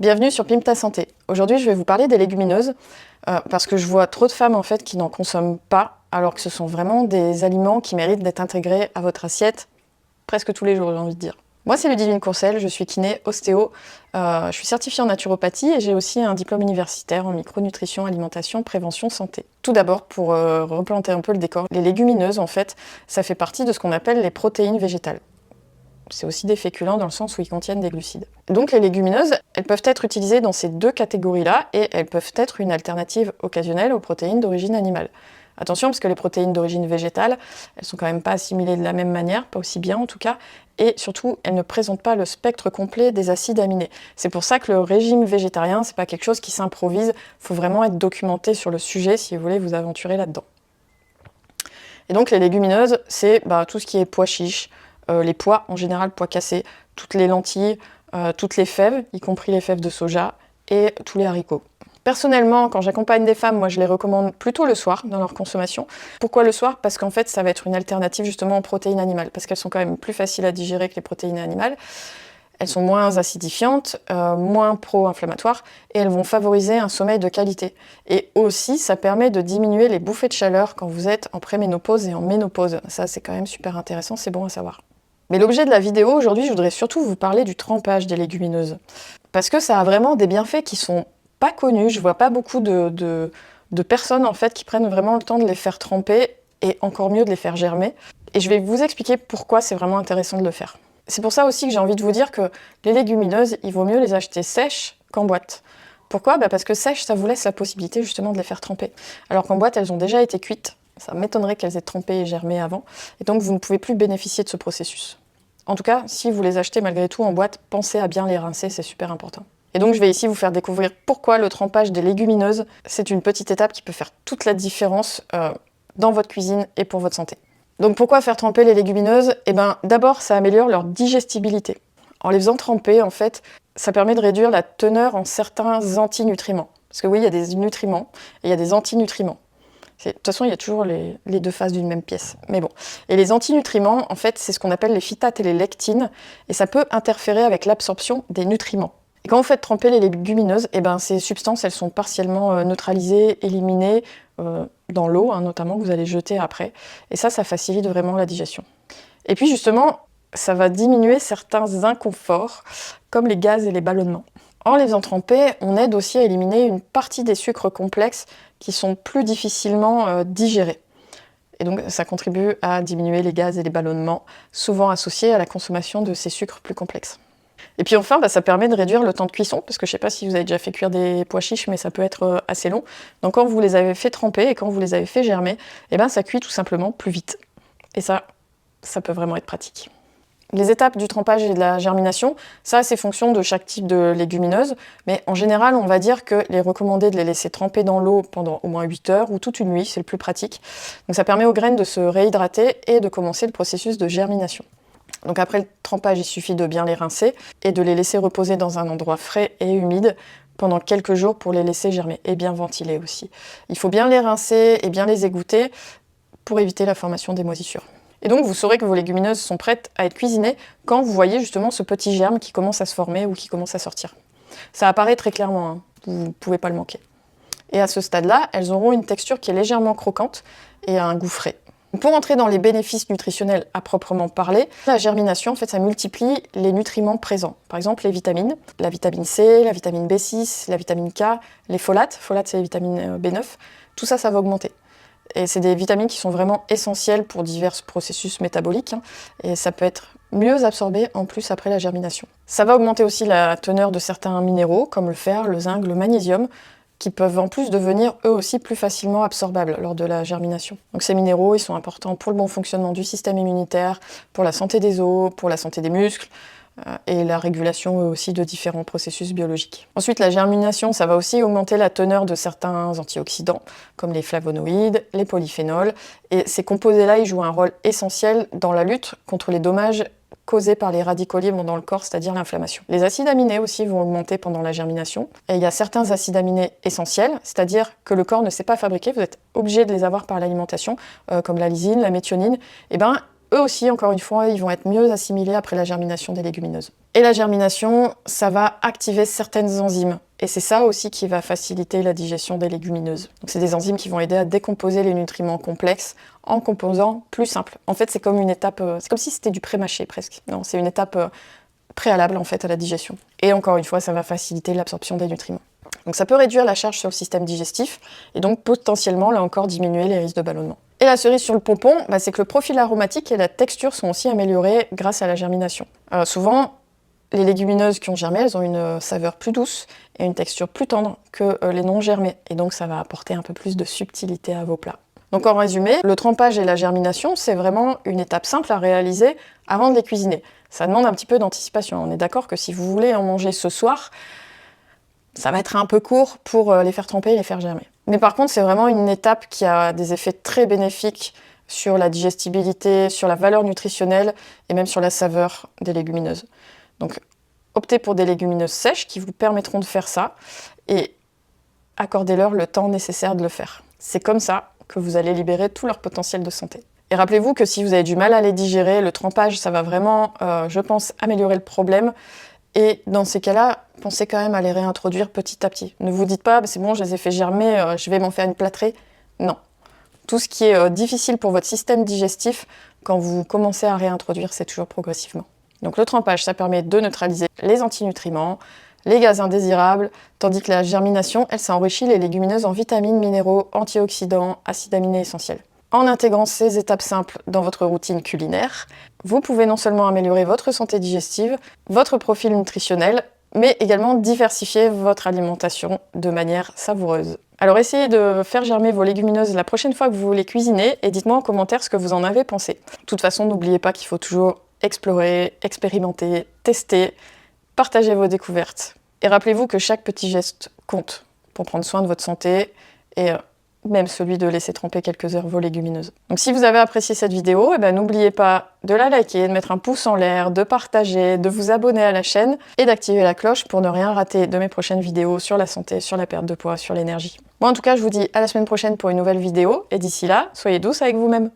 Bienvenue sur Pimp ta santé. Aujourd'hui, je vais vous parler des légumineuses parce que je vois trop de femmes en fait qui n'en consomment pas, alors que ce sont vraiment des aliments qui méritent d'être intégrés à votre assiette presque tous les jours, j'ai envie de dire. Moi, c'est Ludivine Courcel, je suis kiné, ostéo, je suis certifiée en naturopathie et j'ai aussi un diplôme universitaire en micronutrition, alimentation, prévention, santé. Tout d'abord, pour replanter un peu le décor, les légumineuses, en fait, ça fait partie de ce qu'on appelle les protéines végétales. C'est aussi des féculents dans le sens où ils contiennent des glucides. Donc les légumineuses, elles peuvent être utilisées dans ces deux catégories-là et elles peuvent être une alternative occasionnelle aux protéines d'origine animale. Attention, parce que les protéines d'origine végétale, elles sont quand même pas assimilées de la même manière, pas aussi bien en tout cas, et surtout, elles ne présentent pas le spectre complet des acides aminés. C'est pour ça que le régime végétarien, c'est pas quelque chose qui s'improvise, il faut vraiment être documenté sur le sujet si vous voulez vous aventurer là-dedans. Et donc les légumineuses, c'est tout ce qui est pois chiches, les pois en général, pois cassés, toutes les lentilles, toutes les fèves, y compris les fèves de soja, et tous les haricots. Personnellement, quand j'accompagne des femmes, moi je les recommande plutôt le soir dans leur consommation. Pourquoi le soir? Parce qu'en fait ça va être une alternative justement aux protéines animales, parce qu'elles sont quand même plus faciles à digérer que les protéines animales. Elles sont moins acidifiantes, moins pro-inflammatoires, et elles vont favoriser un sommeil de qualité. Et aussi, ça permet de diminuer les bouffées de chaleur quand vous êtes en préménopause et en ménopause. Ça, c'est quand même super intéressant, c'est bon à savoir. Mais l'objet de la vidéo, aujourd'hui, je voudrais surtout vous parler du trempage des légumineuses. Parce que ça a vraiment des bienfaits qui sont pas connus. Je vois pas beaucoup de personnes, en fait, qui prennent vraiment le temps de les faire tremper, et encore mieux de les faire germer. Et je vais vous expliquer pourquoi c'est vraiment intéressant de le faire. C'est pour ça aussi que j'ai envie de vous dire que les légumineuses, il vaut mieux les acheter sèches qu'en boîte. Pourquoi? Parce que sèches, ça vous laisse la possibilité justement de les faire tremper. Alors qu'en boîte, elles ont déjà été cuites. Ça m'étonnerait qu'elles aient trempé et germé avant. Et donc, vous ne pouvez plus bénéficier de ce processus. En tout cas, si vous les achetez malgré tout en boîte, pensez à bien les rincer, c'est super important. Et donc, je vais ici vous faire découvrir pourquoi le trempage des légumineuses, c'est une petite étape qui peut faire toute la différence dans votre cuisine et pour votre santé. Donc pourquoi faire tremper les légumineuses? D'abord, ça améliore leur digestibilité. En les faisant tremper, en fait, ça permet de réduire la teneur en certains antinutriments. Parce que oui, il y a des nutriments et il y a des antinutriments. De toute façon, il y a toujours les deux faces d'une même pièce. Mais bon. Et les antinutriments, en fait, c'est ce qu'on appelle les phytates et les lectines. Et ça peut interférer avec l'absorption des nutriments. Et quand vous faites tremper les légumineuses, ces substances, elles sont partiellement neutralisées, éliminées dans l'eau, notamment, que vous allez jeter après. Et ça facilite vraiment la digestion. Et puis justement, ça va diminuer certains inconforts, comme les gaz et les ballonnements. En les faisant tremper, on aide aussi à éliminer une partie des sucres complexes qui sont plus difficilement digérés. Et donc ça contribue à diminuer les gaz et les ballonnements, souvent associés à la consommation de ces sucres plus complexes. Et puis enfin, ça permet de réduire le temps de cuisson, parce que je ne sais pas si vous avez déjà fait cuire des pois chiches, mais ça peut être assez long. Donc quand vous les avez fait tremper et quand vous les avez fait germer, ça cuit tout simplement plus vite. Et ça peut vraiment être pratique. Les étapes du trempage et de la germination, ça c'est fonction de chaque type de légumineuse, mais en général on va dire qu'il est recommandé de les laisser tremper dans l'eau pendant au moins 8 heures ou toute une nuit, c'est le plus pratique. Donc ça permet aux graines de se réhydrater et de commencer le processus de germination. Donc après le trempage, il suffit de bien les rincer et de les laisser reposer dans un endroit frais et humide pendant quelques jours pour les laisser germer et bien ventiler aussi. Il faut bien les rincer et bien les égoutter pour éviter la formation des moisissures. Et donc vous saurez que vos légumineuses sont prêtes à être cuisinées quand vous voyez justement ce petit germe qui commence à se former ou qui commence à sortir. Ça apparaît très clairement, vous ne pouvez pas le manquer. Et à ce stade-là, elles auront une texture qui est légèrement croquante et un goût frais. Pour entrer dans les bénéfices nutritionnels à proprement parler, la germination, en fait, ça multiplie les nutriments présents. Par exemple, les vitamines, la vitamine C, la vitamine B6, la vitamine K, les folates, c'est les vitamines B9, tout ça, ça va augmenter. Et c'est des vitamines qui sont vraiment essentielles pour divers processus métaboliques, et ça peut être mieux absorbé en plus après la germination. Ça va augmenter aussi la teneur de certains minéraux, comme le fer, le zinc, le magnésium, qui peuvent en plus devenir eux aussi plus facilement absorbables lors de la germination. Donc ces minéraux, ils sont importants pour le bon fonctionnement du système immunitaire, pour la santé des os, pour la santé des muscles, et la régulation aussi de différents processus biologiques. Ensuite, la germination, ça va aussi augmenter la teneur de certains antioxydants, comme les flavonoïdes, les polyphénols, et ces composés-là, ils jouent un rôle essentiel dans la lutte contre les dommages causés par les radicaux libres dans le corps, c'est-à-dire l'inflammation. Les acides aminés aussi vont augmenter pendant la germination, et il y a certains acides aminés essentiels, c'est-à-dire que le corps ne sait pas fabriquer, vous êtes obligé de les avoir par l'alimentation, comme la lysine, la méthionine, eux aussi, encore une fois, ils vont être mieux assimilés après la germination des légumineuses. Et la germination, ça va activer certaines enzymes. Et c'est ça aussi qui va faciliter la digestion des légumineuses. Donc c'est des enzymes qui vont aider à décomposer les nutriments complexes en composants plus simples. En fait, c'est comme une étape, c'est comme si c'était du pré-mâché presque. Non, c'est une étape préalable en fait à la digestion. Et encore une fois, ça va faciliter l'absorption des nutriments. Donc ça peut réduire la charge sur le système digestif et donc potentiellement, là encore, diminuer les risques de ballonnement. Et la cerise sur le pompon, c'est que le profil aromatique et la texture sont aussi améliorés grâce à la germination. Souvent, les légumineuses qui ont germé, elles ont une saveur plus douce et une texture plus tendre que les non germées. Et donc ça va apporter un peu plus de subtilité à vos plats. Donc en résumé, le trempage et la germination, c'est vraiment une étape simple à réaliser avant de les cuisiner. Ça demande un petit peu d'anticipation. On est d'accord que si vous voulez en manger ce soir, ça va être un peu court pour les faire tremper et les faire germer. Mais par contre, c'est vraiment une étape qui a des effets très bénéfiques sur la digestibilité, sur la valeur nutritionnelle et même sur la saveur des légumineuses. Donc, optez pour des légumineuses sèches qui vous permettront de faire ça et accordez-leur le temps nécessaire de le faire. C'est comme ça que vous allez libérer tout leur potentiel de santé. Et rappelez-vous que si vous avez du mal à les digérer, le trempage, ça va vraiment, je pense, améliorer le problème. Et dans ces cas-là, pensez quand même à les réintroduire petit à petit. Ne vous dites pas, c'est bon, je les ai fait germer, je vais m'en faire une plâtrée. Non. Tout ce qui est difficile pour votre système digestif, quand vous commencez à réintroduire, c'est toujours progressivement. Donc le trempage, ça permet de neutraliser les antinutriments, les gaz indésirables, tandis que la germination, elle, ça enrichit les légumineuses en vitamines, minéraux, antioxydants, acides aminés essentiels. En intégrant ces étapes simples dans votre routine culinaire, vous pouvez non seulement améliorer votre santé digestive, votre profil nutritionnel, mais également diversifier votre alimentation de manière savoureuse. Alors essayez de faire germer vos légumineuses la prochaine fois que vous les cuisinez et dites-moi en commentaire ce que vous en avez pensé. De toute façon, n'oubliez pas qu'il faut toujours explorer, expérimenter, tester, partager vos découvertes. Et rappelez-vous que chaque petit geste compte pour prendre soin de votre santé et même celui de laisser tremper quelques heures vos légumineuses. Donc si vous avez apprécié cette vidéo, n'oubliez pas de la liker, de mettre un pouce en l'air, de partager, de vous abonner à la chaîne et d'activer la cloche pour ne rien rater de mes prochaines vidéos sur la santé, sur la perte de poids, sur l'énergie. Moi en tout cas, je vous dis à la semaine prochaine pour une nouvelle vidéo et d'ici là, soyez douce avec vous-même.